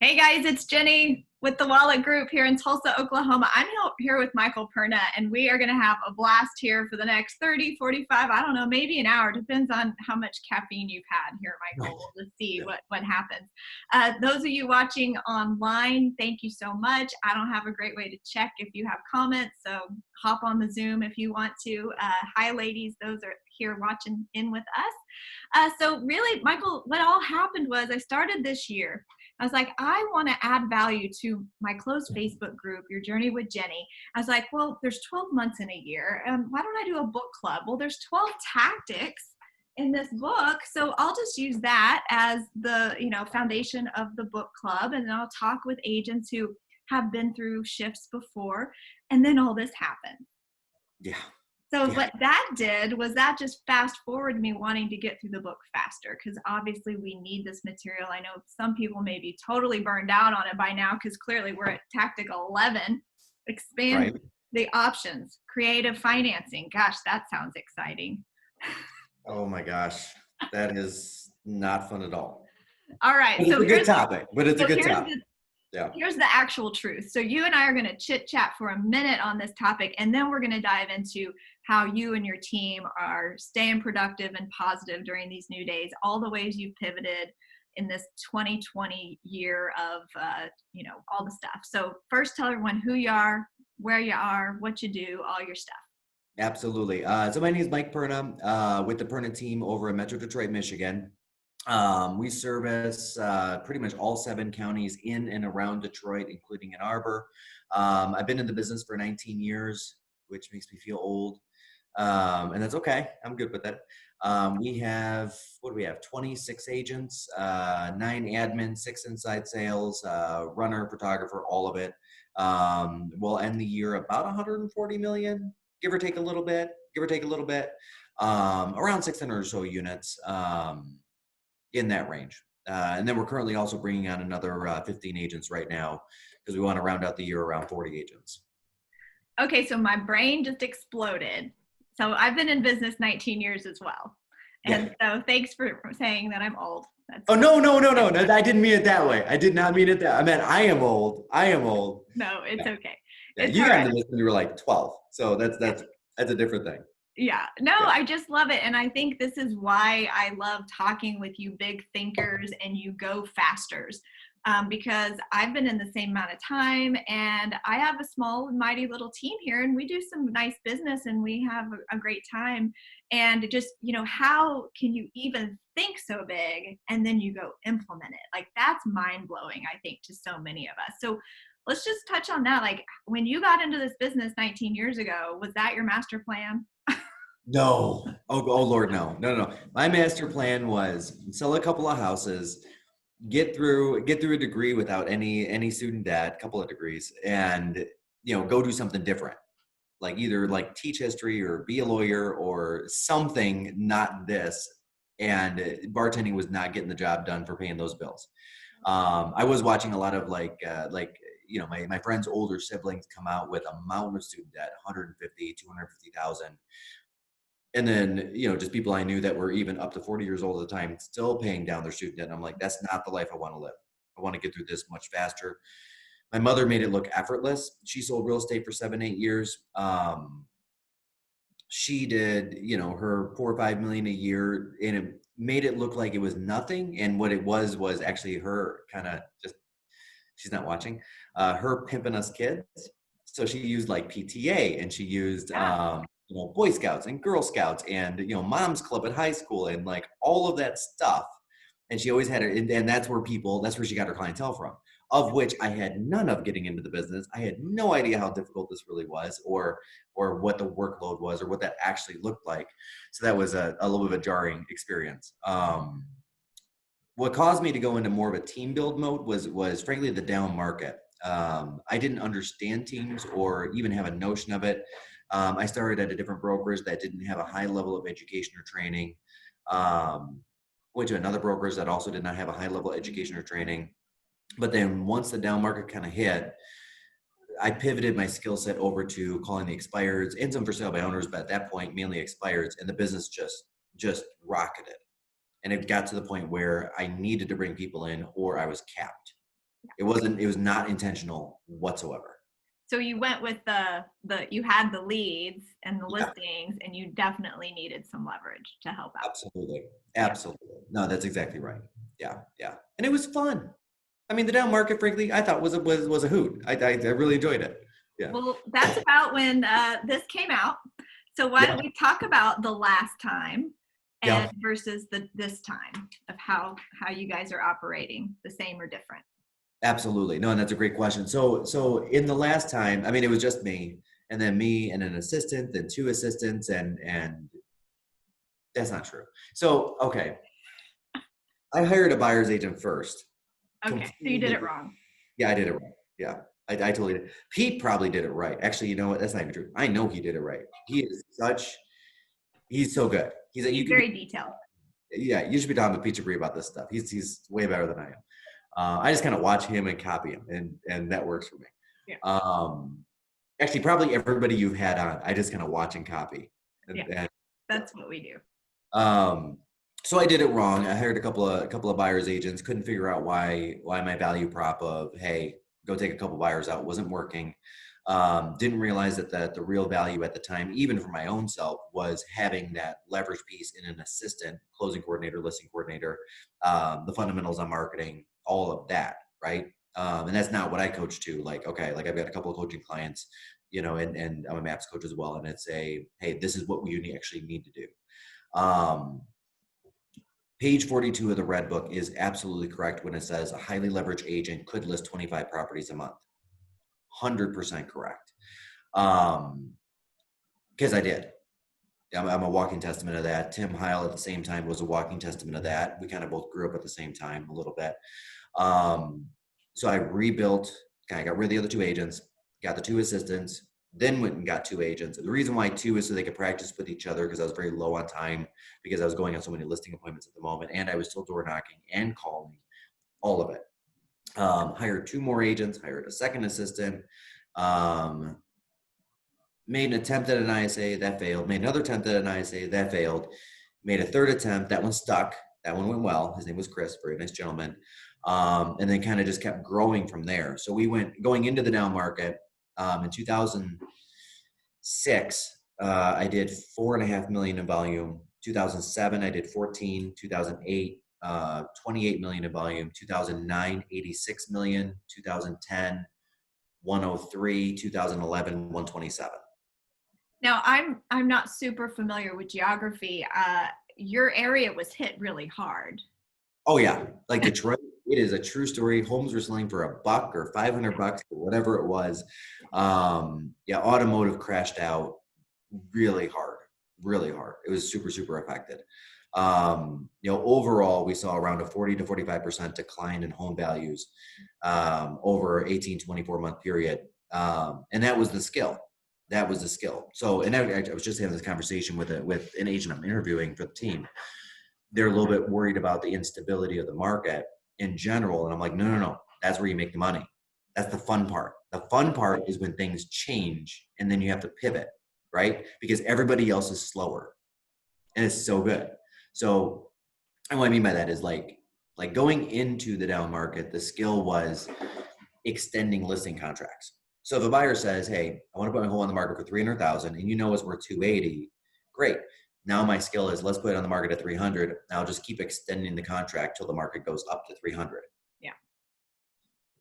Hey guys, it's Jenny with the Wolek Group here in Tulsa, Oklahoma. I'm here with Michael Perna, and we are going to have a blast here for the next 30, 45, I don't know, maybe an hour. Depends on how much caffeine you've had here, Michael. We'll just see what happens. Those of you watching online, thank you so much. I don't have a great way to check if you have comments, so hop on the Zoom if you want to. Hi, ladies. Those are here watching in with us. So really, Michael, what all happened was I started this year. I was like, I want to add value to my closed Facebook group, Your Journey with Jenny. I was like, well, there's 12 months in a year. Why don't I do a book club? Well, there's 12 tactics in this book. So I'll just use that as the, foundation of the book club. And then I'll talk with agents who have been through shifts before. And then all this happened. Yeah. So what that did was that just fast forwarded me wanting to get through the book faster, because obviously we need this material. I know some people may be totally burned out on it by now because clearly we're at tactic 11, expand the options, creative financing. Gosh, that sounds exciting. Oh my gosh, that is not fun at all. All right. But it's a good topic, Here's the actual truth. So you and I are going to chit chat for a minute on this topic, and then we're going to dive into how you and your team are staying productive and positive during these new days, all the ways you've pivoted in this 2020 year of, all the stuff. So first, tell everyone who you are, where you are, what you do, all your stuff. Absolutely. So my name is Mike Perna with the Perna Team over in Metro Detroit, Michigan. We service pretty much all 7 counties in and around Detroit, including Ann Arbor. I've been in the business for 19 years, which makes me feel old. And that's okay. I'm good with that. We have 26 agents, 9 admin, 6 inside sales, runner, photographer, all of it. We'll end the year about 140 million, give or take a little bit, around 600 or so units. In that range. And then we're currently also bringing on another 15 agents right now because we want to round out the year around 40 agents. Okay, so my brain just exploded. So I've been in business 19 years as well. And so thanks for saying that I'm old. No, I didn't mean it that way. I did not mean it that. I meant I am old. No, it's okay. Yeah, you got into this when you were like 12. So that's a different thing. Yeah, no, I just love it. And I think this is why I love talking with you big thinkers and you go fasters, because I've been in the same amount of time and I have a small, mighty little team here and we do some nice business and we have a great time. And just, how can you even think so big and then you go implement it? Like that's mind blowing, I think, to so many of us. So let's just touch on that. Like when you got into this business 19 years ago, was that your master plan? No. Oh Lord, no. My master plan was sell a couple of houses, get through a degree without any student debt, a couple of degrees, and go do something different. Like either like teach history or be a lawyer or something, not this. And bartending was not getting the job done for paying those bills. I was watching a lot of my friends' older siblings come out with a mountain of student debt, 150, 250,000. And then, just people I knew that were even up to 40 years old at the time, still paying down their student debt. And I'm like, that's not the life I want to live. I want to get through this much faster. My mother made it look effortless. She sold real estate for 7-8 years. She did, her 4 or 5 million a year, and it made it look like it was nothing. And what it was actually her kind of just, she's not watching, her pimping us kids. So she used like PTA and she used, Boy Scouts and Girl Scouts and, Mom's Club at high school and like all of that stuff. And she always had it. And that's where she got her clientele from, of which I had none of getting into the business. I had no idea how difficult this really was or what the workload was or what that actually looked like. So that was a little bit of a jarring experience. What caused me to go into more of a team build mode was frankly the down market. I didn't understand teams or even have a notion of it. I started at a different brokerage that didn't have a high level of education or training. Went to another brokerage that also did not have a high level of education or training. But then once the down market kind of hit, I pivoted my skill set over to calling the expireds and some for sale by owners, but at that point, mainly expireds, and the business just rocketed. And it got to the point where I needed to bring people in or I was capped. It was not intentional whatsoever. So you went with you had the leads and the Yeah, listings, and you definitely needed some leverage to help out. absolutely. Yeah. Absolutely. No, that's exactly right. Yeah, yeah. And it was fun. I mean, the down market, frankly, I thought was a hoot. I really enjoyed it. Yeah. Well, that's about when this came out. So why Yeah. don't we talk about the last time and Yeah. versus this time of how you guys are operating, the same or different? Absolutely. No, and that's a great question. So in the last time, I mean, it was just me, and then me and an assistant, then two assistants, and that's not true. So okay, I hired a buyer's agent first. Okay, so you did Completely. it wrong. Yeah, I did it right. Yeah, I totally did. Pete probably did it right. Actually, you know what? That's not even true. I know he did it right. He's so good. You He's could be, very detailed. yeah, you should be talking to Pete Jabri about this stuff. He's way better than I am. I just kind of watch him and copy him, and that works for me. Yeah. Actually, probably everybody you've had on, I just kind of watch and copy. Yeah. And That's what we do. so I did it wrong. I hired a couple of buyers agents. Couldn't figure out why my value prop of, hey, go take a couple buyers out, wasn't working. Didn't realize that the real value at the time, even for my own self, was having that leverage piece in an assistant, closing coordinator, listing coordinator, the fundamentals on marketing, all of that, right? And that's not what I coach to. Like, okay, like I've got a couple of coaching clients, and I'm a MAPS coach as well, and it's hey, this is what you actually need to do. Page 42 of the Red Book is absolutely correct when it says a highly leveraged agent could list 25 properties a month. 100% correct. Because I did. I'm a walking testament of that. Tim Heil at the same time was a walking testament of that. We kind of both grew up at the same time a little bit. So I rebuilt, kind of got rid of the other two agents, got the two assistants, then went and got two agents. The reason why two is so they could practice with each other, because I was very low on time, because I was going on so many listing appointments at the moment, and I was still door knocking and calling, all of it. Hired two more agents, hired a second assistant, made an attempt at an ISA, that failed, made another attempt at an ISA, that failed, made a third attempt, that one stuck, that one went well. His name was Chris, very nice gentleman. And then kind of just kept growing from there. So we went going into the down market in 2006. I did 4.5 million in volume. 2007, I did 14. 2008, 28 million in volume. 2009, 86 million. 2010, 103. 2011, 127. Now, I'm not super familiar with geography. Your area was hit really hard. Oh yeah, like Detroit, it is a true story. Homes were selling for $1 or $500 or whatever it was. Yeah, automotive crashed out really hard, really hard. It was super affected. Overall, we saw around a 40 to 45% decline in home values over 18-24 month period, and that was the skill. That was the skill. So, and I was just having this conversation with an agent I'm interviewing for the team. They're a little bit worried about the instability of the market in general. And I'm like, no. That's where you make the money. That's the fun part. The fun part is when things change and then you have to pivot, right? Because everybody else is slower and it's so good. So, and what I mean by that is like going into the down market, the skill was extending listing contracts. So if a buyer says, hey, I want to put my home on the market for 300,000 and you know it's worth 280, great. Now my skill is let's put it on the market at 300. I'll just keep extending the contract till the market goes up to 300. Yeah.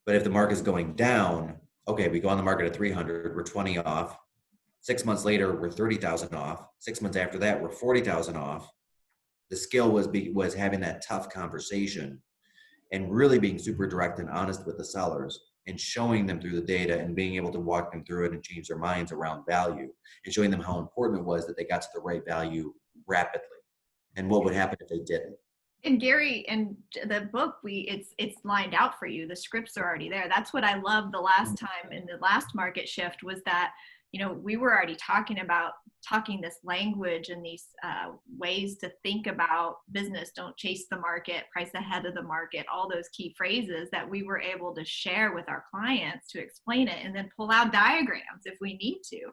But if the market's going down, okay, we go on the market at 300, we're 20 off. 6 months later, we're 30,000 off. 6 months after that, we're 40,000 off. The skill was having that tough conversation and really being super direct and honest with the sellers and showing them through the data and being able to walk them through it and change their minds around value and showing them how important it was that they got to the right value rapidly and what would happen if they didn't. And Gary, in the book, it's lined out for you. The scripts are already there. That's what I loved the last time in the last market shift was that, we were already talking this language and these ways to think about business. Don't chase the market, price ahead of the market, all those key phrases that we were able to share with our clients to explain it and then pull out diagrams if we need to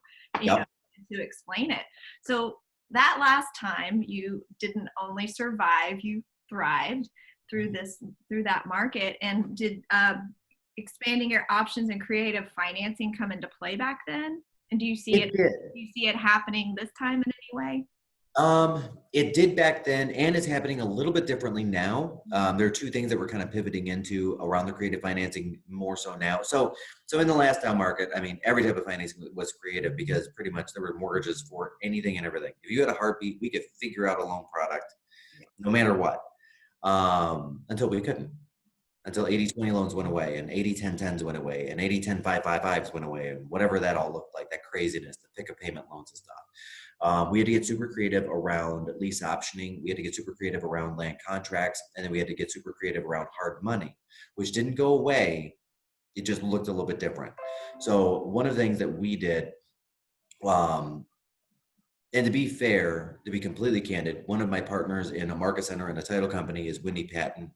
explain it. So that last time you didn't only survive, you thrived through that market. And expanding your options and creative financing come into play back then? And do you see It it, did. do you see it happening this time in any way? It did back then, and it's happening a little bit differently now. There are two things that we're kind of pivoting into around the creative financing more so now. So in the last down market, I mean, every type of financing was creative because pretty much there were mortgages for anything and everything. If you had a heartbeat, we could figure out a loan product no matter what, until we couldn't. Until 80-20 loans went away and 80-10-10s went away and 80-10-5-5-5s went away and whatever that all looked like, that craziness, the pick a payment loans and stuff. We had to get super creative around lease optioning. We had to get super creative around land contracts. And then we had to get super creative around hard money, which didn't go away. It just looked a little bit different. So one of the things that we did, and to be fair, to be completely candid, one of my partners in a market center and a title company is Wendy Patton,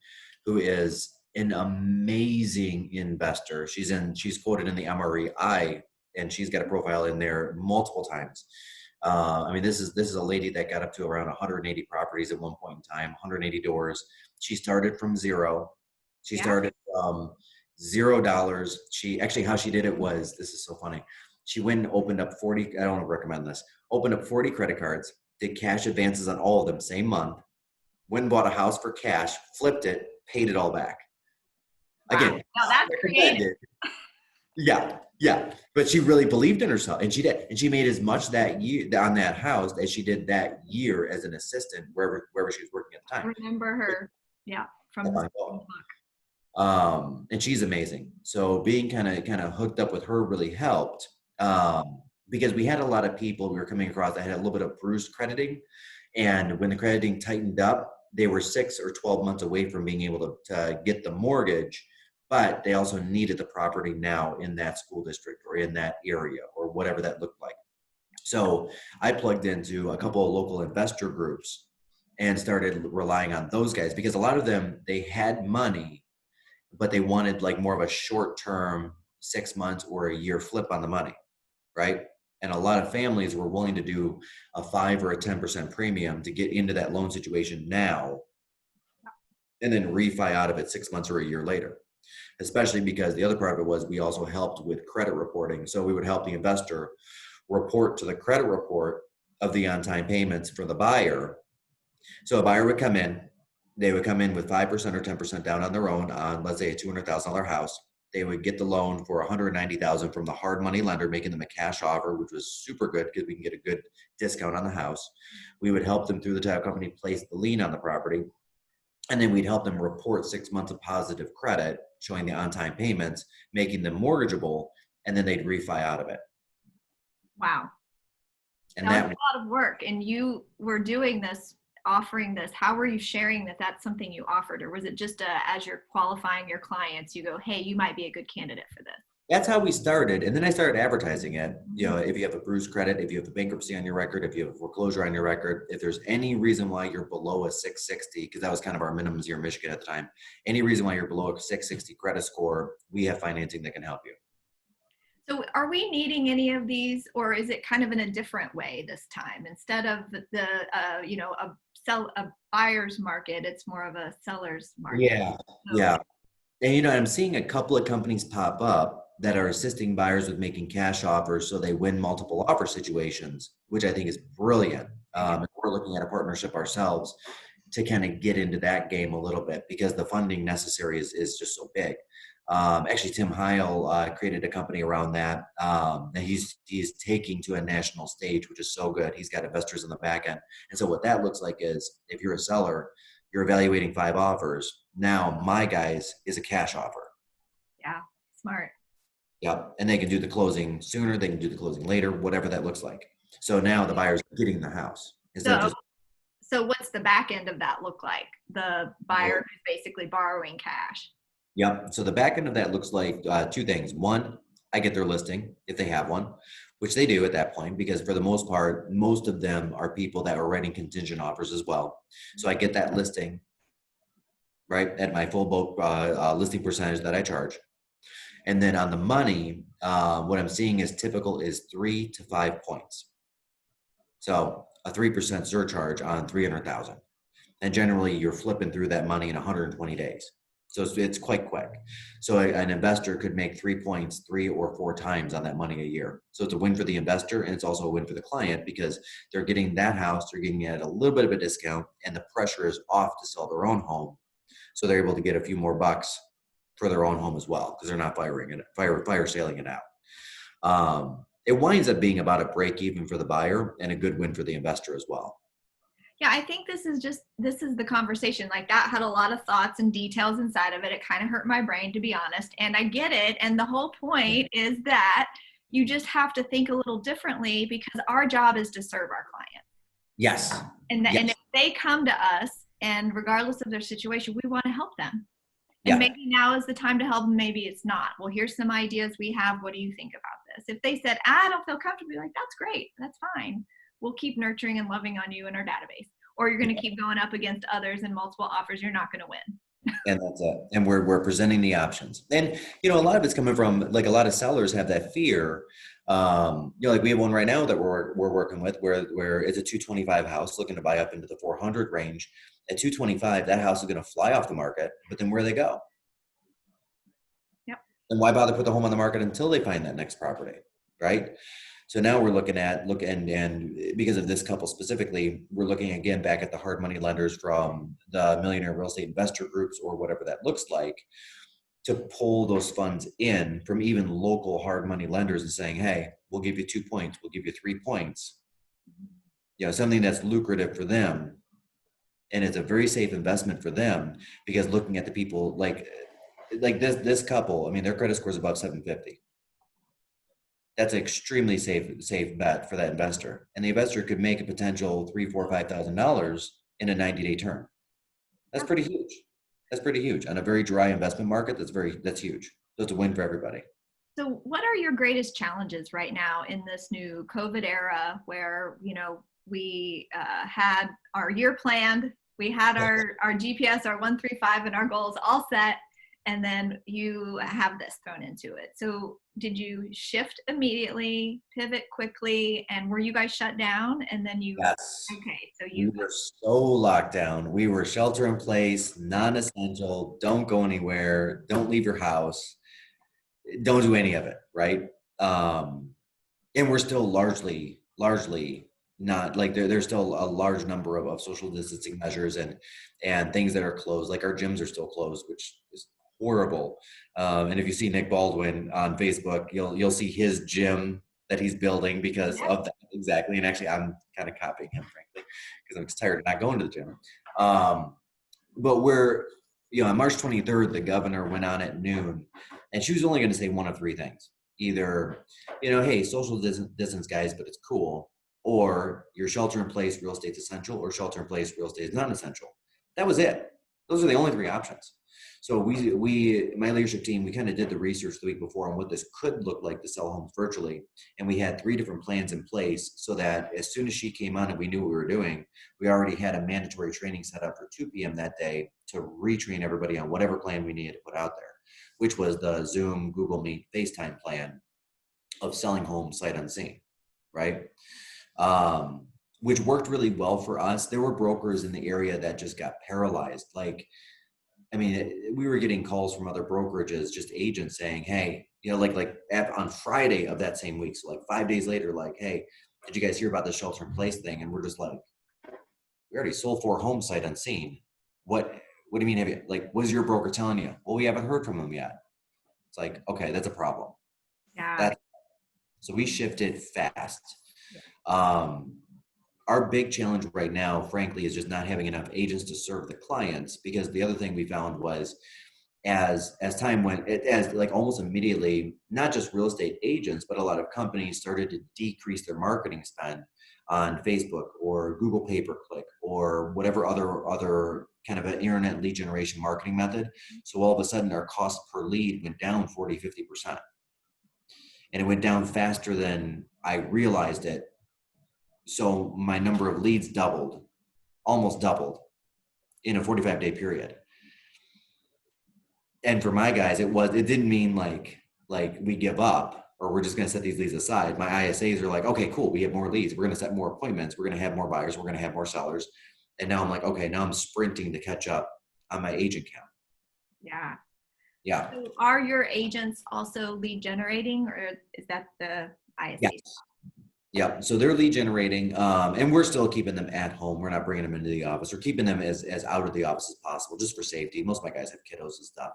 who is an amazing investor. She's quoted in the MREI, and she's got a profile in there multiple times. I mean, this is a lady that got up to around 180 properties at one point in time, 180 doors. She started from zero. She started from $0. She actually, how she did it was, this is so funny. She went and opened up 40, I don't recommend this, opened up 40 credit cards, did cash advances on all of them same month, went and bought a house for cash, flipped it, paid it all back. Again, now that's creative. Yeah. But she really believed in herself, and she did. And she made as much that year on that house as she did that year as an assistant wherever she was working at the time. I remember her, from the book. And she's amazing. So being kind of hooked up with her really helped, because we had a lot of people we were coming across that had a little bit of bruised crediting, and when the crediting tightened up, they were 6 or 12 months away from being able to get the mortgage, but they also needed the property now in that school district or in that area or whatever that looked like. So I plugged into a couple of local investor groups and started relying on those guys, because a lot of them, they had money, but they wanted like more of a short-term 6 months or a year flip on the money, right? And a lot of families were willing to do a 5 or a 10% premium to get into that loan situation now, and then refi out of it 6 months or a year later. Especially because the other part of it was we also helped with credit reporting. So we would help the investor report to the credit report of the on-time payments for the buyer. So a buyer would come in, they would come in with 5% or 10% down on their own on, let's say, a $200,000 house. They would get the loan for $190,000 from the hard money lender, making them a cash offer, which was super good because we can get a good discount on the house. We would help them through the title company place the lien on the property. And then we'd help them report 6 months of positive credit, showing the on-time payments, making them mortgageable, and then they'd refi out of it. Wow. And that was a lot of work. And you were doing this, offering this. How were you sharing that that's something you offered? Or was it just as you're qualifying your clients, you go, hey, you might be a good candidate for this? That's how we started. And then I started advertising it. You know, if you have a bruised credit, if you have a bankruptcy on your record, if you have a foreclosure on your record, if there's any reason why you're below a 660, because that was kind of our minimums here in Michigan at the time, any reason why you're below a 660 credit score, we have financing that can help you. So are we needing any of these, or is it kind of in a different way this time? Instead of a buyer's market, it's more of a seller's market. Yeah. And, I'm seeing a couple of companies pop up that are assisting buyers with making cash offers so they win multiple offer situations, which I think is brilliant. We're looking at a partnership ourselves to kind of get into that game a little bit, because the funding necessary is just so big. Actually, Tim Heil created a company around that, and he's taking to a national stage, which is so good. He's got investors in the back end. And so what that looks like is, if you're a seller, you're evaluating 5 offers. Now my guys is a cash offer. Yeah, smart. Yep. And they can do the closing sooner, they can do the closing later, whatever that looks like. So now the buyer's getting the house instead of just. So what's the back end of that look like? The buyer who's basically borrowing cash. Yep. So the back end of that looks like 2 things. One, I get their listing if they have one, which they do at that point, because for the most part, most of them are people that are writing contingent offers as well. So I get that listing, right, at my full boat listing percentage that I charge. And then on the money, what I'm seeing is typical is 3 to 5 points. So a 3% surcharge on $300,000. And generally you're flipping through that money in 120 days. So it's quite quick. So an investor could make 3 points 3 or 4 times on that money a year. So it's a win for the investor, and it's also a win for the client because they're getting that house, they're getting it at a little bit of a discount, and the pressure is off to sell their own home. So they're able to get a few more bucks for their own home as well because they're not fire sailing it out. It winds up being about a break even for the buyer and a good win for the investor as well. Yeah, I think this is the conversation. Like that had a lot of thoughts and details inside of it. It kind of hurt my brain, to be honest. And I get it. And the whole point is that you just have to think a little differently because our job is to serve our client. Yes. And yes. and if they come to us and regardless of their situation, we want to help them. And Yeah. maybe now is the time to help them. Maybe it's not. Well, here's some ideas we have. What do you think about this? If they said, I don't feel comfortable, like, that's great. That's fine. We'll keep nurturing and loving on you in our database. Or you're going to keep going up against others and multiple offers. You're not going to win. And that's it. And we're presenting the options. And, a lot of it's coming from, like, a lot of sellers have that fear. Like we have one right now that we're working with where it's a 225 house looking to buy up into the 400 range. At 225, that house is going to fly off the market, but then where do they go? Yep. And why bother put the home on the market until they find that next property, right? So now we're looking at and because of this couple specifically, we're looking again back at the hard money lenders from the millionaire real estate investor groups or whatever that looks like to pull those funds in from even local hard money lenders and saying, hey, we'll give you 2 points, we'll give you 3 points. Something that's lucrative for them. And it's a very safe investment for them because looking at the people like this couple, I mean, their credit score is above 750. That's an extremely safe bet for that investor. And the investor could make a potential $3,000, $4,000, $5,000 in a 90-day term. That's pretty huge. That's pretty huge. On a very dry investment market, that's huge. So it's a win for everybody. So what are your greatest challenges right now in this new COVID era where, we had our year planned, we had our GPS, our 135 and our goals all set, and then you have this thrown into it. So did you shift immediately, pivot quickly, and were you guys shut down? And then you, yes. Okay, so we were so locked down. We were shelter in place, non-essential, don't go anywhere, don't leave your house, don't do any of it, right? And we're still largely not, like, there's still a large number of social distancing measures and things that are closed. Like our gyms are still closed, which is horrible. And if you see Nick Baldwin on Facebook, you'll see his gym that he's building because of that. Exactly. And actually I'm kind of copying him, frankly, because I'm tired of not going to the gym. But we're, on March 23rd, the governor went on at noon and she was only going to say one of three things. Either, hey, social distance guys, but it's cool. Or your shelter in place real estate's essential, or shelter in place real estate is non-essential. That was it. Those are the only three options. So my leadership team, we kind of did the research the week before on what this could look like to sell homes virtually. And we had 3 different plans in place so that as soon as she came on and we knew what we were doing, we already had a mandatory training set up for 2 p.m. that day to retrain everybody on whatever plan we needed to put out there, which was the Zoom, Google Meet, FaceTime plan of selling homes sight unseen, right? Which worked really well for us. There were brokers in the area that just got paralyzed. Like, I mean, we were getting calls from other brokerages, just agents saying, hey, like on Friday of that same week. So like 5 days later, like, hey, did you guys hear about the shelter in place thing? And we're just like, we already sold 4 homes sight unseen. What do you mean? What is your broker telling you? Well, we haven't heard from them yet. It's like, okay, that's a problem. Yeah. So we shifted fast. Our big challenge right now, frankly, is just not having enough agents to serve the clients, because the other thing we found was as time went, as like almost immediately, not just real estate agents, but a lot of companies started to decrease their marketing spend on Facebook or Google pay-per-click or whatever other kind of an internet lead generation marketing method. So all of a sudden our cost per lead went down 40, 50%. And it went down faster than I realized it. So my number of leads almost doubled in a 45-day period. And for my guys, it didn't mean like we give up or we're just going to set these leads aside. My ISAs are like, okay, cool. We have more leads. We're going to set more appointments. We're going to have more buyers. We're going to have more sellers. And now I'm like, okay, now I'm sprinting to catch up on my agent count. Yeah. Yeah. So are your agents also lead generating, or is that the Yeah. ISA? Yeah, so they're lead generating, and we're still keeping them at home. We're not bringing them into the office. We're keeping them as out of the office as possible, just for safety. Most of my guys have kiddos and stuff,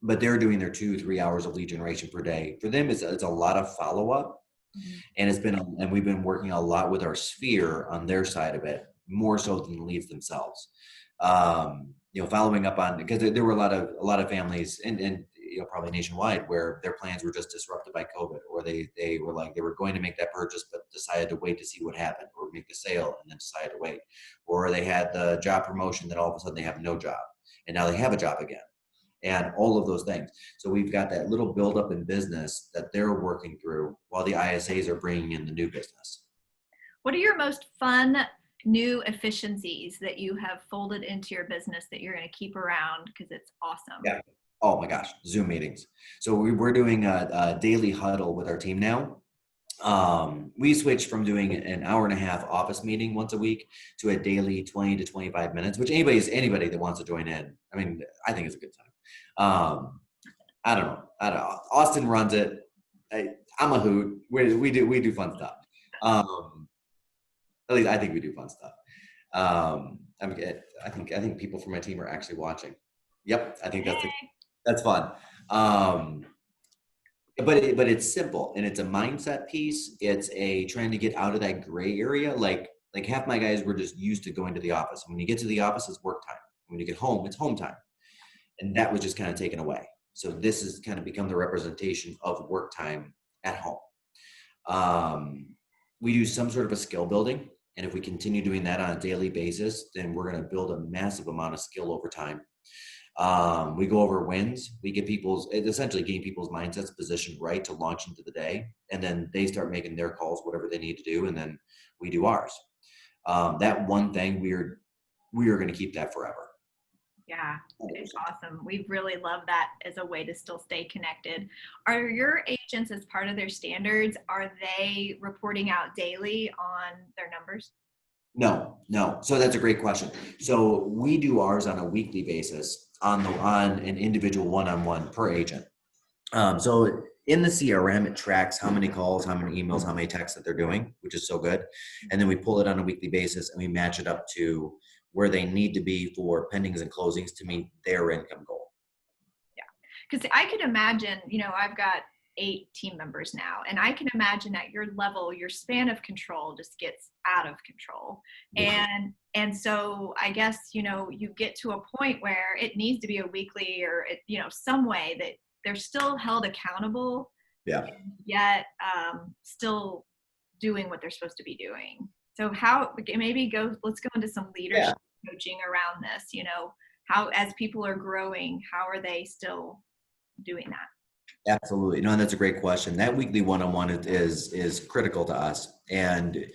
but they're doing their 2-3 hours of lead generation per day. For them, it's a lot of follow up, Mhm. and and we've been working a lot with our sphere on their side of it, more so than the leads themselves. Following up on, because there were a lot of families and probably nationwide where their plans were just disrupted by COVID, or they were like they were going to make that purchase but decided to wait to see what happened, or make the sale and then decided to wait, or they had the job promotion that all of a sudden they have no job and now they have a job again, and all of those things. So we've got that little buildup in business that they're working through while the ISAs are bringing in the new business. What are your most fun new efficiencies that you have folded into your business that you're going to keep around because it's awesome? Yeah. Oh my gosh, Zoom meetings. So we're doing a daily huddle with our team now. We switched from doing an hour and a half office meeting once a week to a daily 20 to 25 minutes, which anybody that wants to join in. I mean, I think it's a good time. I don't know. Austin runs it. I'm a hoot. We do fun stuff. At least I think we do fun stuff. I think people from my team are actually watching. Yep, I think that's fun. But it's simple, and it's a mindset piece. It's a trying to get out of that gray area. Like half my guys were just used to going to the office. When you get to the office, it's work time. When you get home, it's home time, and that was just kind of taken away. So this has kind of become the representation of work time at home. We do some sort of a skill building, and if we continue doing that on a daily basis, then we're going to build a massive amount of skill over time. We go over wins. We get essentially getting people's mindsets positioned right to launch into the day, and then they start making their calls, whatever they need to do, and then we do ours. That one thing we are going to keep that forever. Yeah, it's awesome. We really love that as a way to still stay connected. Are your agents, as part of their standards, are they reporting out daily on their numbers? No. So that's a great question. So we do ours on a weekly basis on an individual one-on-one per agent. So in the CRM, it tracks how many calls, how many emails, how many texts that they're doing, which is so good. And then we pull it on a weekly basis and we match it up to where they need to be for pendings and closings to meet their income goal. Yeah, because I could imagine, I've got 8 team members now, and I can imagine at your level, your span of control just gets out of control. Yeah. And so I guess, you get to a point where it needs to be a weekly or, some way that they're still held accountable, Yeah. yet still doing what they're supposed to be doing. So let's go into some leadership coaching around this, how, as people are growing, how are they still doing that? Absolutely. No, and that's a great question. That weekly one-on-one is critical to us. And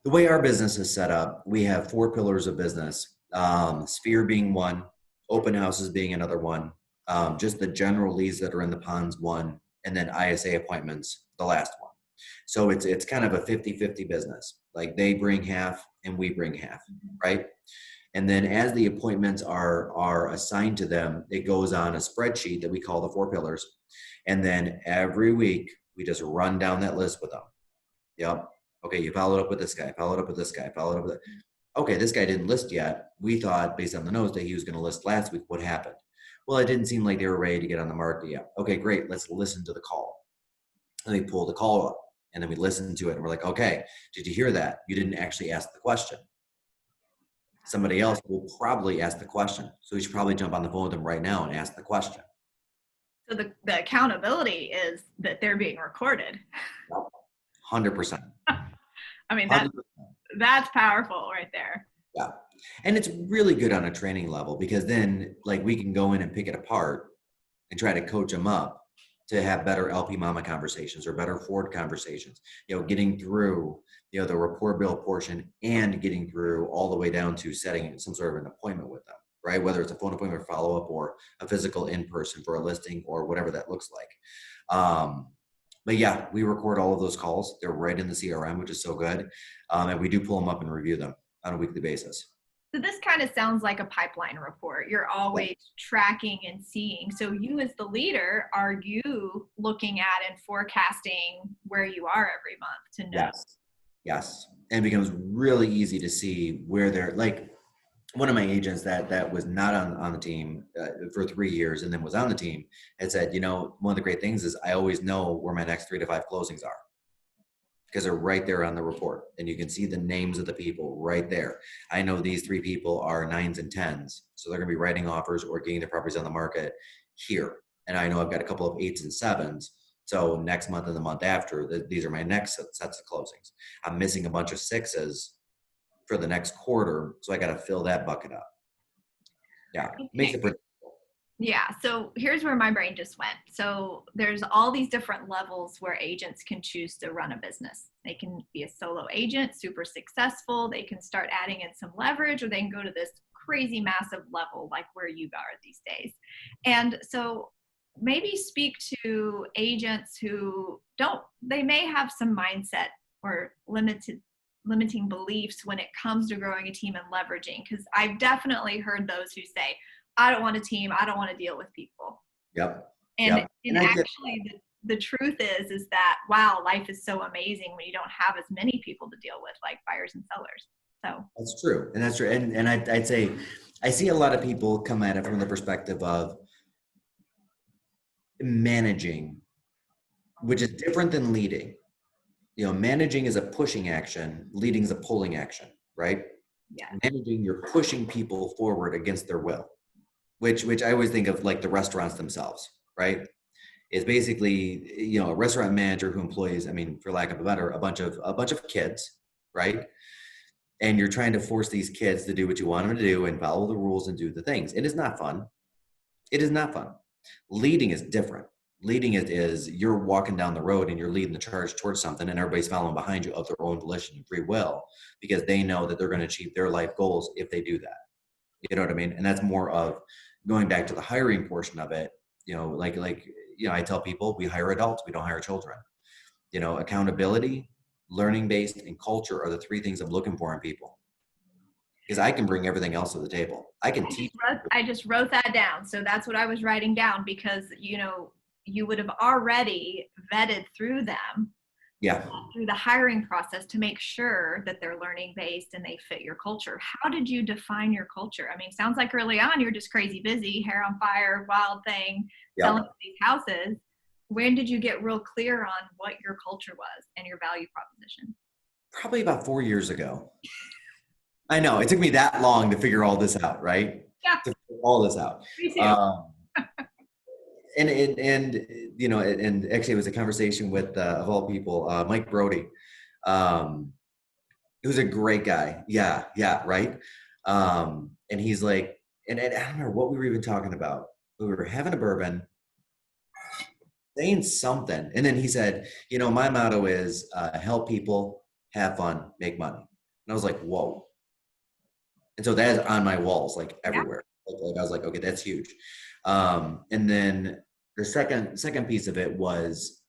the way our business is set up, we have 4 pillars of business. Sphere being one, open houses being another one, just the general leads that are in the ponds one, and then ISA appointments, the last one. So it's kind of a 50-50 business. Like they bring half and we bring half, right? And then as the appointments are assigned to them, it goes on a spreadsheet that we call the 4 pillars. And then every week we just run down that list with them. Yep. Okay, you followed up with this guy, followed up with this guy, followed up with it. Okay, this guy didn't list yet. We thought based on the notes that he was going to list last week. What happened? Well, it didn't seem like they were ready to get on the market yet. Okay, great. Let's listen to the call. And they pull the call up and then we listen to it and we're like, okay, did you hear that? You didn't actually ask the question. Somebody else will probably ask the question. So we should probably jump on the phone with them right now and ask the question. So the accountability is that they're being recorded. 100%. I mean, that's powerful right there. Yeah. And it's really good on a training level because then like we can go in and pick it apart and try to coach them up to have better LP mama conversations or better Ford conversations, getting through, the rapport build portion and getting through all the way down to setting some sort of an appointment with them, right? Whether it's a phone appointment or follow-up or a physical in-person for a listing or whatever that looks like. But yeah, we record all of those calls. They're right in the CRM, which is so good. And we do pull them up and review them on a weekly basis. So this kind of sounds like a pipeline report. You're Yeah. always tracking and seeing. So you as the leader, are you looking at and forecasting where you are every month to know? Yes. Yes. And it becomes really easy to see where they're like one of my agents that was not on the team for 3 years and then was on the team had said, one of the great things is I always know where my next 3 to 5 closings are because they're right there on the report and you can see the names of the people right there. I know these 3 people are 9s and 10s. So they're going to be writing offers or getting their properties on the market here. And I know I've got a couple of 8s and 7s. So next month and the month after, these are my next sets of closings. I'm missing a bunch of 6s for the next quarter. So I got to fill that bucket up. Yeah. Makes Okay. it pretty. Yeah, so here's where my brain just went. So there's all these different levels where agents can choose to run a business. They can be a solo agent, super successful. They can start adding in some leverage, or they can go to this crazy massive level like where you are these days. And so maybe speak to agents who they may have some mindset or limiting beliefs when it comes to growing a team and leveraging. Because I've definitely heard those who say, I don't want a team. I don't want to deal with people. Yep. And Yep. and And I get actually the truth is that wow, life is so amazing when you don't have as many people to deal with, like buyers and sellers. So that's true. And that's true. And I'd say I see a lot of people come at it from the perspective of managing, which is different than leading. Managing is a pushing action, leading is a pulling action, right? yeah. Managing, you're pushing people forward against their will, which I always think of like the restaurants themselves, right? Is basically, a restaurant manager who employs, I mean, for lack of a better, a bunch of kids, right? And you're trying to force these kids to do what you want them to do and follow the rules and do the things. It is not fun. It is not fun. Leading is different. Leading is you're walking down the road and you're leading the charge towards something and everybody's following behind you of their own volition and free will because they know that they're going to achieve their life goals if they do that. You know what I mean? And that's more of going back to the hiring portion of it. I tell people we hire adults, we don't hire children. Accountability, learning based, and culture are the 3 things I'm looking for in people. Because I can bring everything else to the table. I can teach. I just wrote that down. So that's what I was writing down because you would have already vetted through them Yeah. through the hiring process to make sure that they're learning based and they fit your culture. How did you define your culture? I mean, sounds like early on you're just crazy busy, hair on fire, wild thing, selling Yeah. these houses. When did you get real clear on what your culture was and your value proposition? Probably about 4 years ago. I know it took me that long to figure all this out, right? Yeah, To figure all this out. me too. Um, and actually it was a conversation with, of all people, Mike Brody, um, who's a great guy. Yeah. Yeah. Right. And he's like, and I don't remember what we were even talking about. We were having a bourbon, saying something. And then he said, my motto is help people, have fun, make money. And I was like, whoa. And so that is on my walls, like Yeah. everywhere. Like I was like, okay, that's huge. And then the second piece of it was,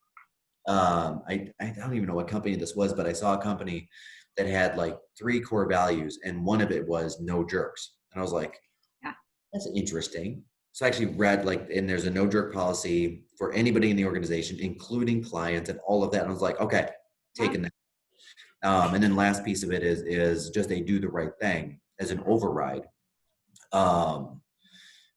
I don't even know what company this was, but I saw a company that had like 3 core values, and one of it was no jerks. And I was like, Yeah. that's interesting. So I actually read and there's a no jerk policy for anybody in the organization, including clients and all of that. And I was like, okay, taking that. And then last piece of it is just they do the right thing as an override.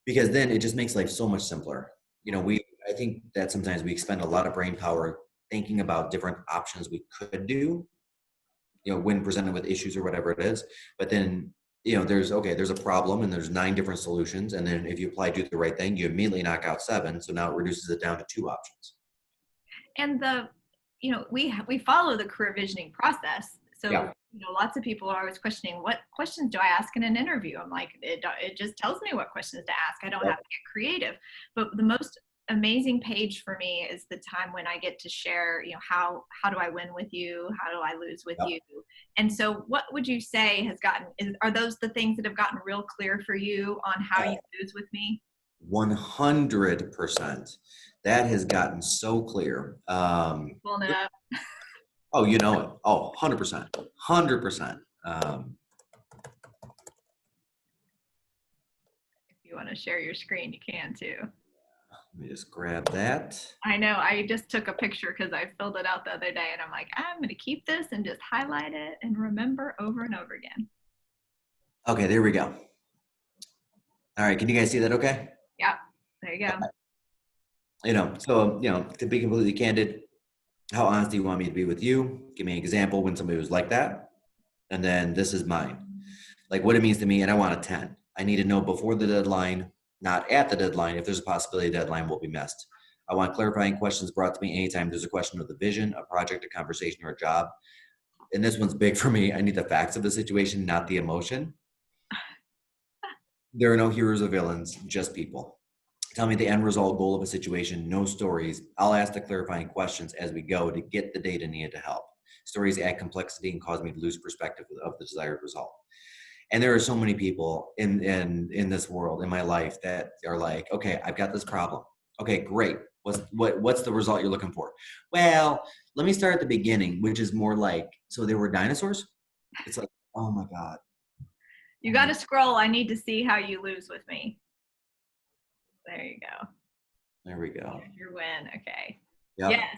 Because then it just makes life so much simpler. I think that sometimes we expend a lot of brain power thinking about different options we could do, when presented with issues or whatever it is. But then, there's a problem and there's 9 different solutions. And then if you apply do the right thing, you immediately knock out 7. So now it reduces it down to 2 options. And we follow the career visioning process. So Yeah. lots of people are always questioning, what questions do I ask in an interview? I'm like, it just tells me what questions to ask. I don't Yep. have to get creative. But the most amazing page for me is the time when I get to share, how do I win with you? How do I lose with Yep. you? And so what would you say are those the things that have gotten real clear for you on how you lose with me? 100%. That has gotten so clear. Pulling it up. Oh, you know it. Oh, 100%. 100%. you want to share your screen, you can too. Let me just grab that. I know, I just took a picture because I filled it out the other day and I'm like, I'm going to keep this and just highlight it and remember over and over again. Okay, there we go. All right, can you guys see that okay? Yep, there you go. Okay. You know, so, you know, to be completely candid, how honest do you want me to be with you? Give me an example when somebody was like that. And then this is mine. Like what it means to me, and I want a 10. I need to know before the deadline, not at the deadline, if there's a possibility the deadline will be missed. I want clarifying questions brought to me anytime there's a question of the vision, a project, a conversation, or a job. And this one's big for me. I need the facts of the situation, not the emotion. There are no heroes or villains, just people. Tell me the end result goal of a situation, no stories. I'll ask the clarifying questions as we go to get the data needed to help. Stories add complexity and cause me to lose perspective of the desired result. And there are so many people in this world, in my life, that are like, okay, I've got this problem. Okay, great. What's the result you're looking for? Well, let me start at the beginning, which is more like, so there were dinosaurs? It's like, oh my God. You got to scroll. I need to see how you lose with me. There you go. There we go. There's your win. Okay. Yep. Yes,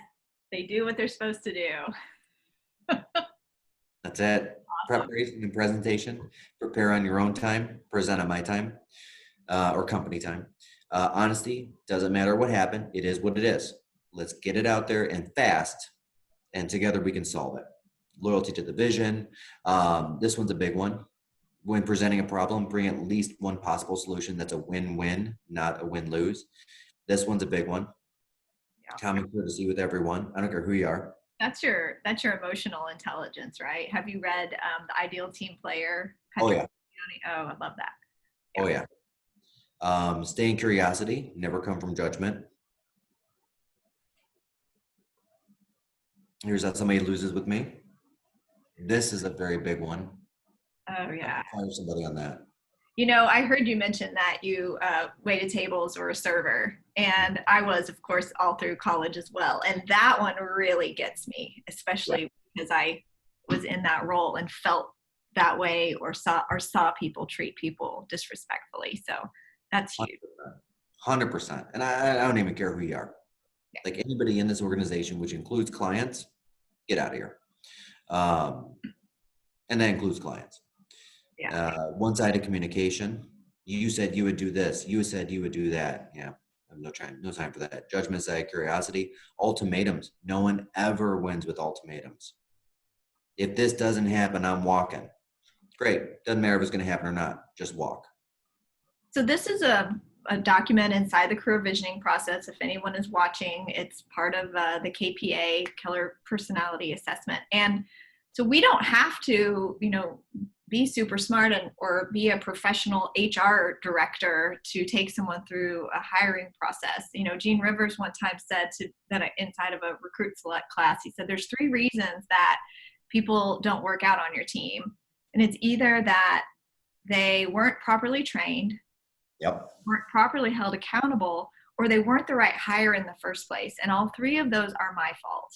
they do what they're supposed to do. That's it. Awesome. Preparation and presentation. Prepare on your own time. Present on my time or company time. Honesty. Doesn't matter what happened. It is what it is. Let's get it out there and fast. And together we can solve it. Loyalty to the vision. This one's a big one. When presenting a problem, bring at least one possible solution that's a win-win, not a win-lose. This one's a big one. Yeah. Common courtesy with everyone. I don't care who you are. That's your emotional intelligence, right? Have you read The Ideal Team Player? Oh yeah. Oh, I love that. Yeah. Oh yeah. Stay in curiosity, never come from judgment. Here's how somebody loses with me. This is a very big one. Oh yeah. Fire somebody on that. You know, I heard you mention that you waited tables or a server, and I was, of course, all through college as well. And that one really gets me, especially because I was in that role and felt that way, or saw people treat people disrespectfully. So that's huge. 100%. And I don't even care who you are. Yeah. Like anybody in this organization, which includes clients, get out of here. And that includes clients. Yeah. One-sided communication. You said you would do this. You said you would do that. Yeah, I have no time for that. Judgment side, curiosity, ultimatums. No one ever wins with ultimatums. If this doesn't happen, I'm walking. Great. Doesn't matter if it's going to happen or not. Just walk. So this is a document inside the career visioning process. If anyone is watching, it's part of the KPA, Keller Personality Assessment. And so we don't have to, you know, be super smart or be a professional HR director to take someone through a hiring process. You know, Gene Rivers one time said that inside of a recruit select class, he said, there's 3 reasons that people don't work out on your team. And it's either that they weren't properly trained, weren't properly held accountable, or they weren't the right hire in the first place. And all 3 of those are my fault.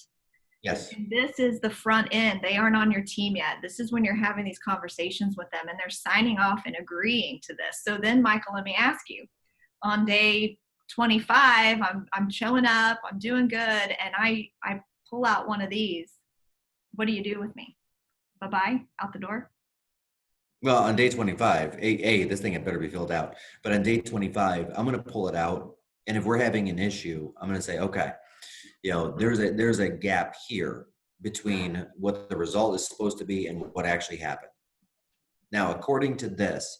Yes. And this is the front end. They aren't on your team yet. This is when you're having these conversations with them and they're signing off and agreeing to this. So then, Michael, let me ask you, on day 25, I'm showing up, I'm doing good, and I pull out one of these. What do you do with me? Bye-bye, out the door? Well, on day 25, this thing had better be filled out. But on day 25, I'm going to pull it out. And if we're having an issue, I'm going to say, okay, you know, there's a gap here between what the result is supposed to be and what actually happened. Now, according to this,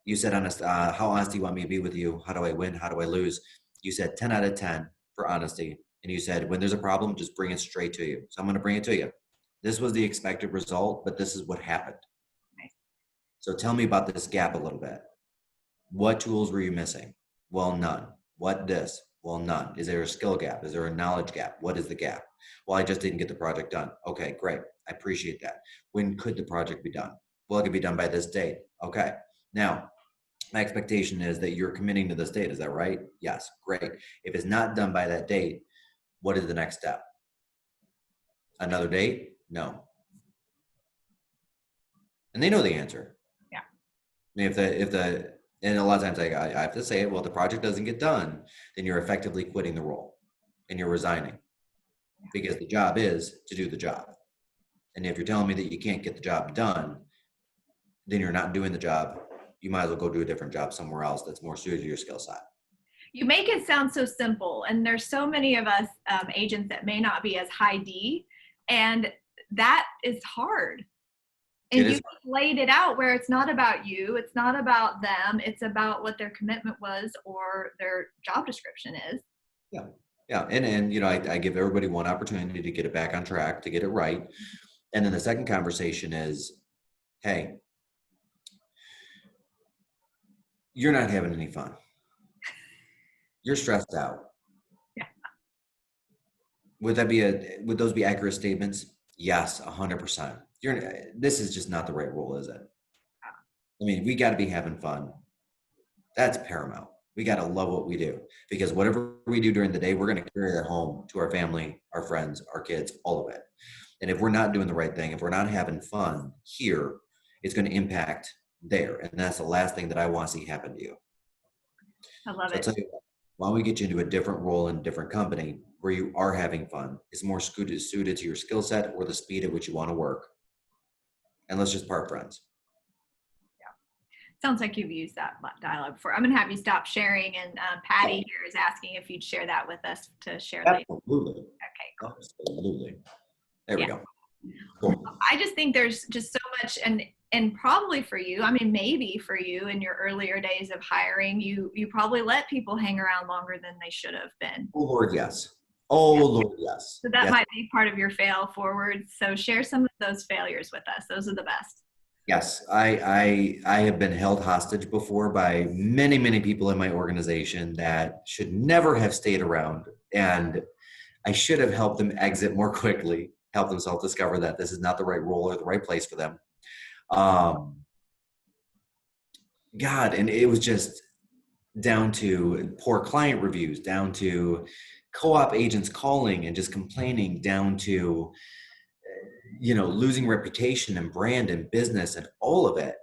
you said, honest, how honest do you want me to be with you? How do I win? How do I lose? You said 10 out of 10 for honesty. And you said, when there's a problem, just bring it straight to you. So I'm going to bring it to you. This was the expected result, but this is what happened. Nice. So tell me about this gap a little bit. What tools were you missing? Well, none. What this? Well, none. Is there a skill gap? Is there a knowledge gap? What is the gap? Well, I just didn't get the project done. Okay, great. I appreciate that. When could the project be done? Well, it could be done by this date. Okay. Now, my expectation is that you're committing to this date. Is that right? Yes. Great. If it's not done by that date, what is the next step? Another date? No. And they know the answer. Yeah. I mean, if And a lot of times I have to say it, well, if the project doesn't get done, then you're effectively quitting the role and you're resigning, because the job is to do the job. And if you're telling me that you can't get the job done, then you're not doing the job. You might as well go do a different job somewhere else that's more suited to your skill set. You make it sound so simple, and there's so many of us agents that may not be as high D, and that is hard. And you laid it out where it's not about you, it's not about them, it's about what their commitment was or their job description is. Yeah. Yeah. And you know, I give everybody one opportunity to get it back on track, to get it right. And then the second conversation is, hey, you're not having any fun. You're stressed out. Yeah. Would those be accurate statements? Yes, 100%. This is just not the right role, is it? I mean, we got to be having fun. That's paramount. We got to love what we do, because whatever we do during the day, we're going to carry that home to our family, our friends, our kids, all of it. And if we're not doing the right thing, if we're not having fun here, it's going to impact there. And that's the last thing that I want to see happen to you. I love it. I'll tell you what, why don't we get you into a different role in a different company where you are having fun? It's more suited to your skill set or the speed at which you want to work. And let's just part friends. Sounds like you've used that dialogue before. I'm going to have you stop sharing. And Patty here is asking if you'd share that with us to share later. Absolutely. Okay, cool. Absolutely. There we go. Cool. I just think there's just so much, and probably for you, I mean, maybe for you in your earlier days of hiring, you probably let people hang around longer than they should have been. Oh, Lord, yes. Oh, yeah. Lord, yes. So that might be part of your fail forward. So share some of those failures with us. Those are the best. Yes, I have been held hostage before by many, many people in my organization that should never have stayed around. And I should have helped them exit more quickly, help them self-discover that this is not the right role or the right place for them. God, and it was just down to poor client reviews, down to co-op agents calling and just complaining, down to losing reputation and brand and business and all of it,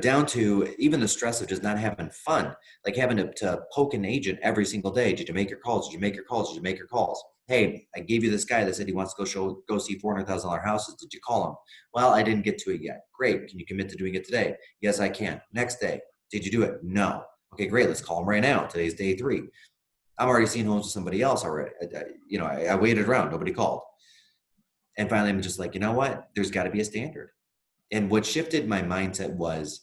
down to even the stress of just not having fun, like having to poke an agent every single day. Did you make your calls? Did you make your calls? Did you make your calls? Hey, I gave you this guy that said he wants to go see $400,000 houses. Did you call him? Well, I didn't get to it yet. Great. Can you commit to doing it today? Yes, I can. Next day. Did you do it? No. Okay, great. Let's call him right now. Today's day 3. I'm already seeing homes with somebody else already. I waited around. Nobody called. And finally, I'm just like, you know what? There's got to be a standard. And what shifted my mindset was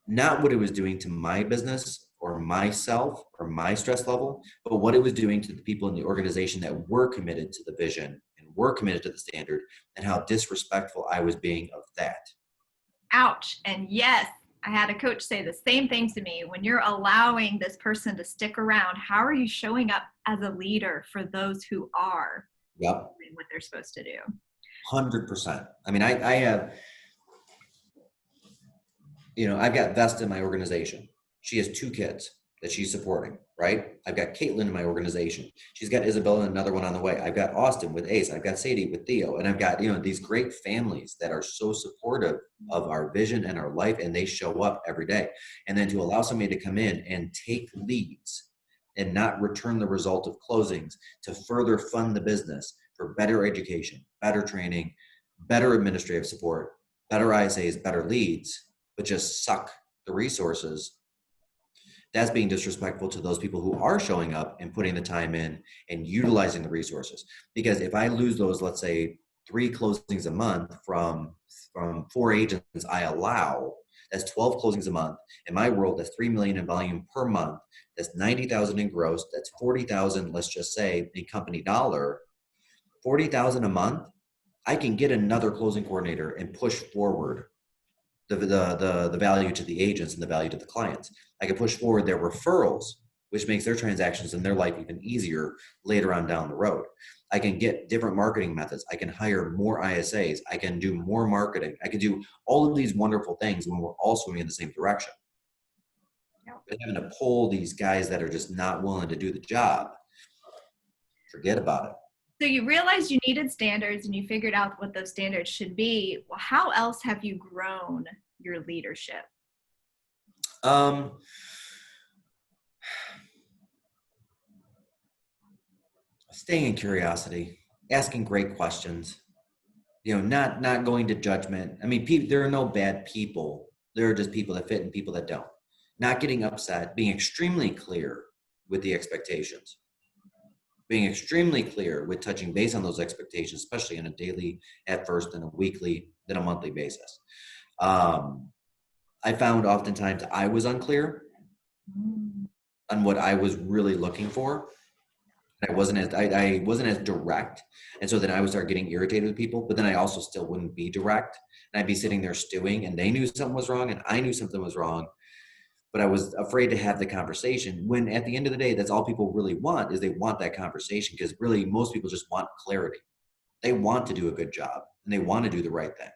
not what it was doing to my business or myself or my stress level, but what it was doing to the people in the organization that were committed to the vision and were committed to the standard, and how disrespectful I was being of that. Ouch. And yes, I had a coach say the same thing to me. When you're allowing this person to stick around, how are you showing up as a leader for those who are doing what they're supposed to do? 100%. I mean, I have, I've got Vesta in my organization. She has 2 kids that she's supporting, right? I've got Caitlin in my organization. She's got Isabella and another one on the way. I've got Austin with Ace. I've got Sadie with Theo. And I've got, these great families that are so supportive of our vision and our life, and they show up every day. And then to allow somebody to come in and take leads and not return the result of closings to further fund the business for better education, better training, better administrative support, better ISAs, better leads, but just suck the resources, that's being disrespectful to those people who are showing up and putting the time in and utilizing the resources. Because if I lose those, let's say 3 closings a month from 4 agents I allow, that's 12 closings a month. In my world, that's $3 million in volume per month. That's 90,000 in gross. That's 40,000, let's just say, in company dollar. 40,000 a month. I can get another closing coordinator and push forward the value to the agents and the value to the clients. I can push forward their referrals, which makes their transactions in their life even easier later on down the road. I can get different marketing methods. I can hire more ISAs. I can do more marketing. I can do all of these wonderful things when we're all swimming in the same direction. But having to pull these guys that are just not willing to do the job, forget about it. So you realized you needed standards and you figured out what those standards should be. Well, how else have you grown your leadership? Um, Staying in curiosity, asking great questions, not going to judgment. I mean, there are no bad people. There are just people that fit and people that don't. Not getting upset, being extremely clear with the expectations, being extremely clear with touching base on those expectations, especially on a daily at first and a weekly, then a monthly basis. I found oftentimes I was unclear on what I was really looking for. I wasn't as direct, and so then I would start getting irritated with people. But then I also still wouldn't be direct, and I'd be sitting there stewing, and they knew something was wrong, and I knew something was wrong, but I was afraid to have the conversation. When at the end of the day, that's all people really want is they want that conversation, because really most people just want clarity. They want to do a good job, and they want to do the right thing.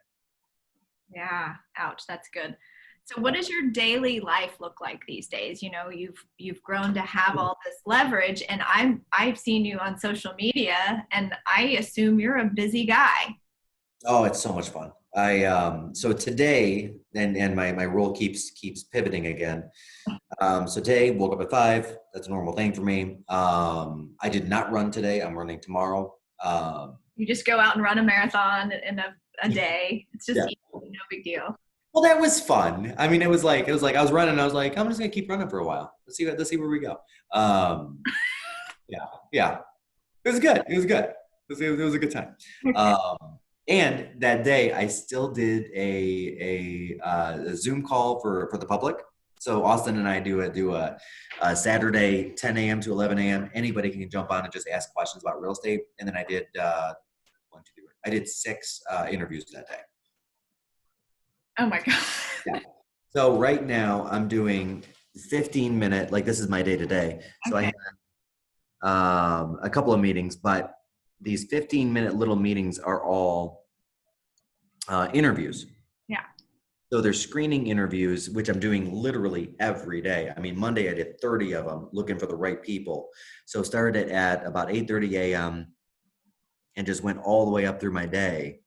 Yeah. Ouch. That's good. So what does your daily life look like these days? You've grown to have all this leverage, and I've seen you on social media, and I assume you're a busy guy. Oh, it's so much fun. So today, and my role keeps pivoting again. So today, woke up at 5. That's a normal thing for me. I did not run today. I'm running tomorrow. You just go out and run a marathon in a day. It's just Yeah. easy, no big deal. Well, that was fun. I mean, it was like I was running. I was like, I'm just gonna keep running for a while. Let's see where we go. Um, yeah, yeah. It was good. It was good. It was a good time. And that day, I still did a Zoom call for the public. So Austin and I do a Saturday 10 a.m. to 11 a.m. Anybody can jump on and just ask questions about real estate. And then I did 6 interviews that day. Oh my God. Yeah. So right now I'm doing 15-minute, like this is my day to day. So Okay. I have a couple of meetings, but these 15-minute little meetings are all interviews. Yeah. So they're screening interviews, which I'm doing literally every day. I mean, Monday I did 30 of them looking for the right people. So started at about 8:30 a.m. and just went all the way up through my day.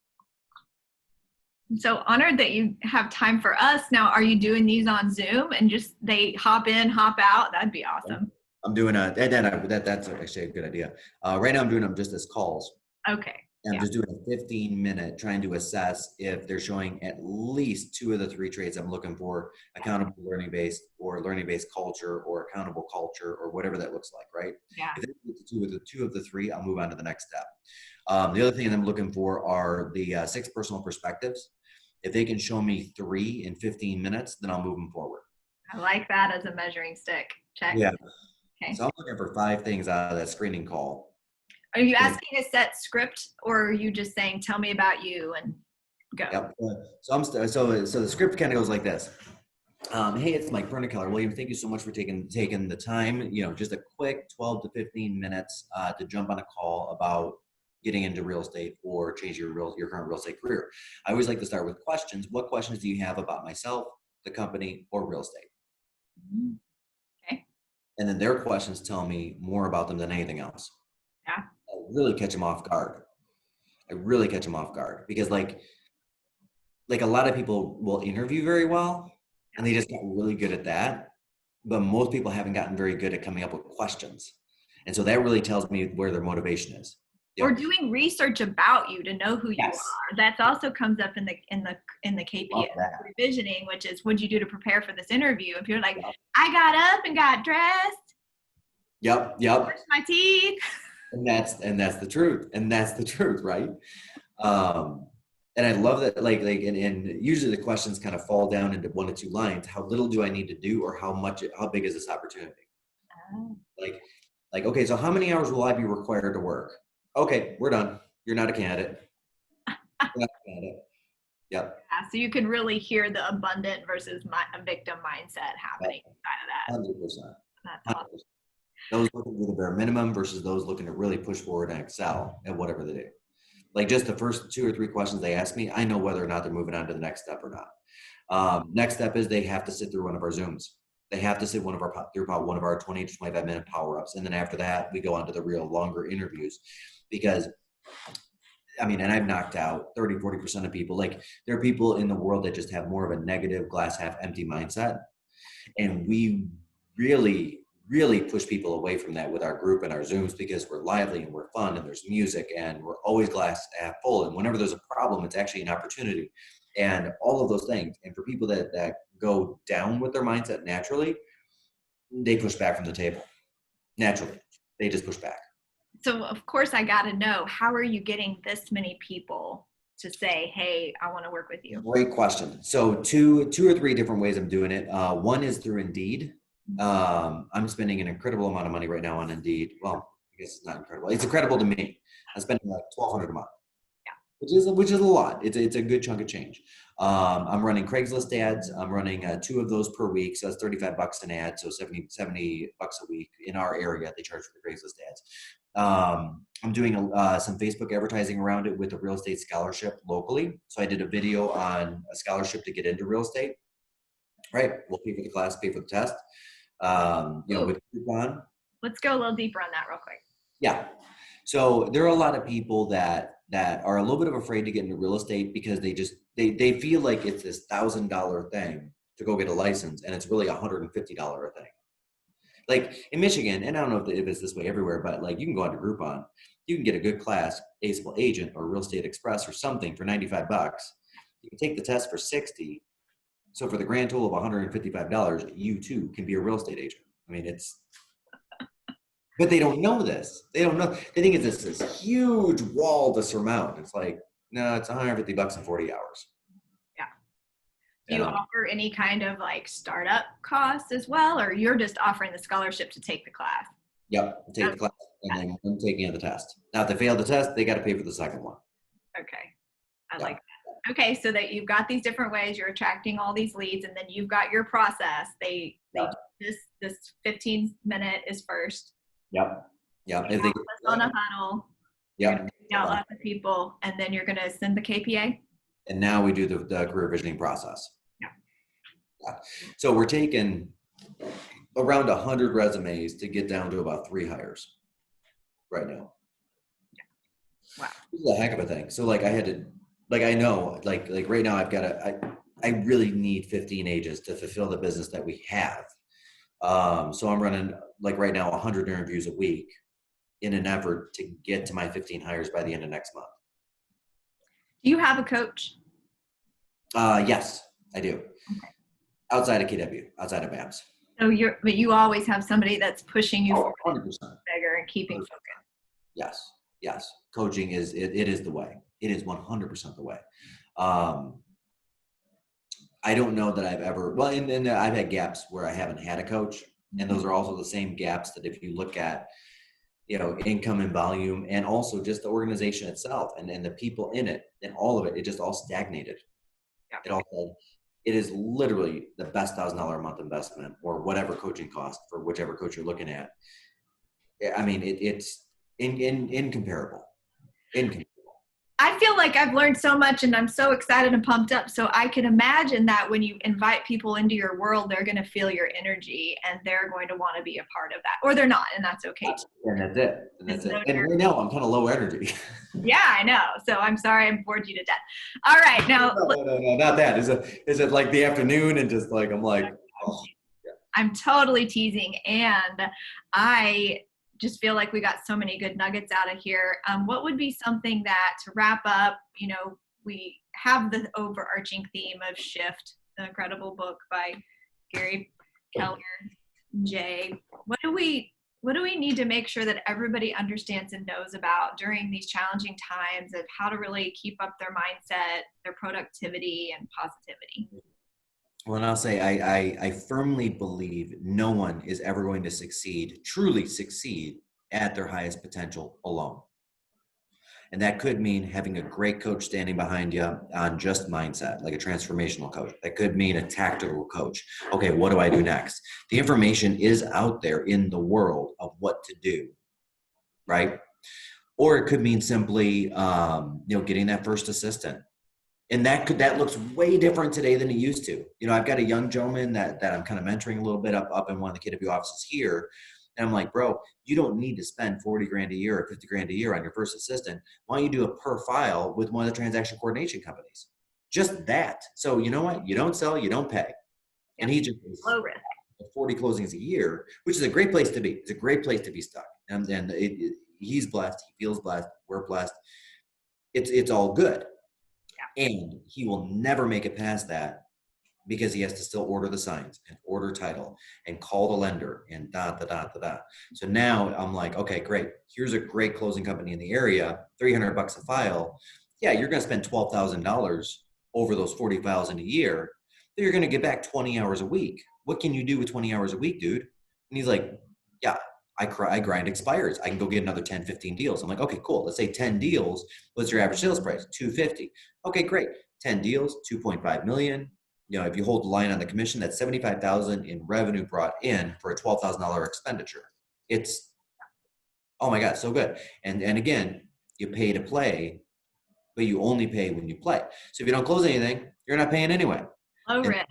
I'm so honored that you have time for us. Now, are you doing these on Zoom and just they hop in, hop out? That'd be awesome. I'm doing that's actually a good idea. Right now I'm doing them just as calls. Okay. And I'm just doing a 15-minute trying to assess if they're showing at least 2 of the 3 traits I'm looking for: accountable learning-based, or learning-based culture, or accountable culture, or whatever that looks like, right? Yeah. If it's 2 of the 3, I'll move on to the next step. The other thing I'm looking for are the 6 personal perspectives. If they can show me 3 in 15 minutes, then I'll move them forward. I like that as a measuring stick. Check. Yeah. Okay. So I'm looking for 5 things out of that screening call. Are you asking a set script, or are you just saying, tell me about you and go? Yep. So the script kind of goes like this. Hey, it's Mike Perna, Keller. William, thank you so much for taking the time. Just a quick 12 to 15 minutes to jump on a call about getting into real estate or change your current real estate career. I always like to start with questions. What questions do you have about myself, the company, or real estate? Okay. And then their questions tell me more about them than anything else. Yeah. I really catch them off guard. Because like a lot of people will interview very well, and they just got really good at that. But most people haven't gotten very good at coming up with questions. And so that really tells me where their motivation is. Or doing research about you to know who you are. That also comes up in the KPI revisioning, which is, what'd you do to prepare for this interview? If you're like, I got up and got dressed. Yep. Brushed my teeth. And that's the truth, right? And I love that, and usually the questions kind of fall down into 1 to 2 lines. How little do I need to do, or how big is this opportunity? Okay, so how many hours will I be required to work? Okay, we're done. You're not a candidate. Yep. Yeah, so you can really hear the abundant versus a victim mindset happening inside of that. 100%. That's awesome. Those looking to do the bare minimum versus those looking to really push forward and excel at whatever they do. Like just the first 2 or 3 questions they ask me, I know whether or not they're moving on to the next step or not. Next step is they have to sit through one of our Zooms. They have to sit through about one of our 20 to 25-minute power-ups. And then after that, we go on to the real longer interviews. Because, and I've knocked out 30, 40% of people. Like, there are people in the world that just have more of a negative glass half empty mindset. And we really, really push people away from that with our group and our Zooms because we're lively and we're fun and there's music and we're always glass half full. And whenever there's a problem, it's actually an opportunity and all of those things. And for people that go down with their mindset naturally, they push back from the table. Naturally, they just push back. So of course I got to know, how are you getting this many people to say, hey, I want to work with you? Great question. So two or three different ways I'm doing it. One is through Indeed. I'm spending an incredible amount of money right now on Indeed. Well, I guess it's not incredible. It's incredible to me. I'm spending like $1,200 a month, which is a lot. It's a good chunk of change. I'm running Craigslist ads. I'm running 2 of those per week. So that's $35 an ad. So $70 a week in our area. They charge for the Craigslist ads. I'm doing some Facebook advertising around it with a real estate scholarship locally. So I did a video on a scholarship to get into real estate. Right. We'll pay for the class, pay for the test. With coupon. Let's go a little deeper on that real quick. Yeah. So there are a lot of people that are a little bit of afraid to get into real estate because they feel like it's this $1,000 thing to go get a license, and it's really $150 a thing. Like in Michigan, and I don't know if it's this way everywhere, but like you can go on to Groupon, you can get a good class, Aceable Agent or Real Estate Express or something for $95. You can take the test for $60. So for the grand total of $155, you too can be a real estate agent. I mean, but they don't know this. They don't know. They think it's this huge wall to surmount. It's like, no, it's $150 in 40 hours. Yeah. Do you offer any kind of like startup costs as well, or you're just offering the scholarship to take the class? Yep, take the class and then I'm taking the test. Now, if they fail the test, they got to pay for the second one. Okay, I like that. Okay, so that you've got these different ways, you're attracting all these leads, and then you've got your process. They this 15-minute is first. Yep. If they on a huddle. Yep. Out lots of people, and then you're going to send the KPA. And now we do the career visioning process. Yeah. So we're taking around 100 resumes to get down to about 3 hires right now. Yeah. Wow. This is a heck of a thing. So like I had to, like I know, like right now I've got I really need 15 agents to fulfill the business that we have. So I'm running like right now 100 interviews a week in an effort to get to my 15 hires by the end of next month. Do you have a coach? Yes, I do. Okay. Outside of KW, outside of BAMS. So but you always have somebody that's pushing you 100% bigger and keeping 100%. Focused. Yes. Coaching is it is the way. It is 100% the way. I don't know that I've ever, well, and I've had gaps where I haven't had a coach, and those are also the same gaps that if you look at, income and volume, and also just the organization itself and the people in it and all of it, it just all stagnated. Yeah. It is literally the best $1,000 a month investment or whatever coaching cost for whichever coach you're looking at. I mean, it's incomparable. I feel like I've learned so much and I'm so excited and pumped up. So I can imagine that when you invite people into your world, they're going to feel your energy and they're going to want to be a part of that, or they're not. And that's okay too. And that's it. And right now I'm kind of low energy. Yeah, I know. So I'm sorry I bored you to death. All right. Now, no, not that. Is it like the afternoon and just like, I'm like, oh. Yeah. I'm totally teasing. And I just feel like we got so many good nuggets out of here. What would be something that, to wrap up, we have the overarching theme of Shift, the incredible book by Gary Keller, Jay. What do we need to make sure that everybody understands and knows about during these challenging times of how to really keep up their mindset, their productivity, and positivity? Well, and I'll say I firmly believe no one is ever going to truly succeed at their highest potential alone. And that could mean having a great coach standing behind you on just mindset, like a transformational coach. That could mean a tactical coach. Okay, what do I do next? The information is out there in the world of what to do, right? Or it could mean simply, getting that first assistant. And that looks way different today than it used to. I've got a young gentleman that I'm kind of mentoring a little bit up in one of the KW offices here. And I'm like, bro, you don't need to spend 40 grand a year or 50 grand a year on your first assistant. Why don't you do a per file with one of the transaction coordination companies? Just that. So you know what? You don't sell, you don't pay. And he just low risk. 40 closings a year, which is a great place to be. It's a great place to be stuck. And he's blessed. He feels blessed. We're blessed. It's all good. Yeah. And he will never make it past that because he has to still order the signs and order title and call the lender and da, da, da, da, da. So now I'm like, okay, great. Here's a great closing company in the area, $300 a file. Yeah, you're going to spend $12,000 over those 40 files in a year. Then you're going to get back 20 hours a week. What can you do with 20 hours a week, dude? And he's like, yeah, I grind expires. I can go get another 10, 15 deals. I'm like, okay, cool. Let's say 10 deals. What's your average sales price? $250. Okay, great. 10 deals, 2.5 million. You know, if you hold the line on the commission, that's 75,000 in revenue brought in for a $12,000 expenditure. It's, oh my God, so good. And again, you pay to play, but you only pay when you play. So if you don't close anything, you're not paying anyway. Low risk.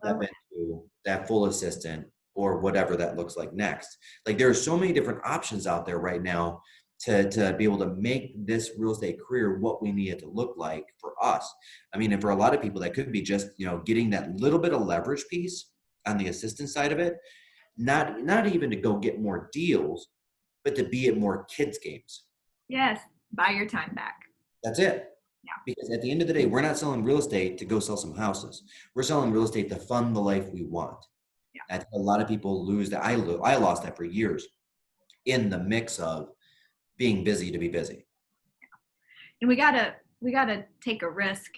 Step into that full assistant or whatever that looks like next. Like there are so many different options out there right now to be able to make this real estate career what we need it to look like for us. I mean, and for a lot of people, that could be just, you know, getting that little bit of leverage piece on the assistant side of it, not even to go get more deals, but to be at more kids games. Yes. Buy your time back. That's it. Yeah. Because at the end of the day, we're not selling real estate to go sell some houses. We're selling real estate to fund the life we want. Yeah. I think a lot of people lose that. I lost that for years in the mix of being busy to be busy. And we gotta take a risk,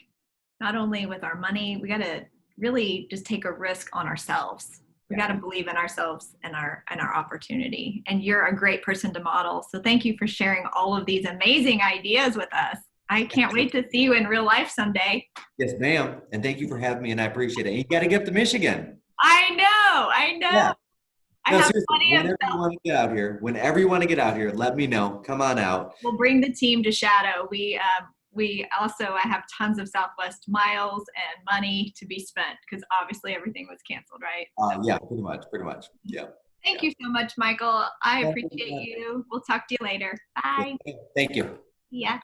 not only with our money, we gotta really just take a risk on ourselves. We got to believe in ourselves and our opportunity. And you're a great person to model. So thank you for sharing all of these amazing ideas with us. I can't wait to see you in real life someday. Yes, ma'am. And thank you for having me, and I appreciate it. And you got to get up to Michigan. I know. Yeah. I have seriously, plenty of whenever you want to get out here, let me know. Come on out. We'll bring the team to Shadow. We also, I have tons of Southwest miles and money to be spent because obviously everything was canceled, right? Yeah, pretty much. Yeah. Thank you so much, Michael. I appreciate you. We'll talk to you later. Bye. Thank you. Yeah.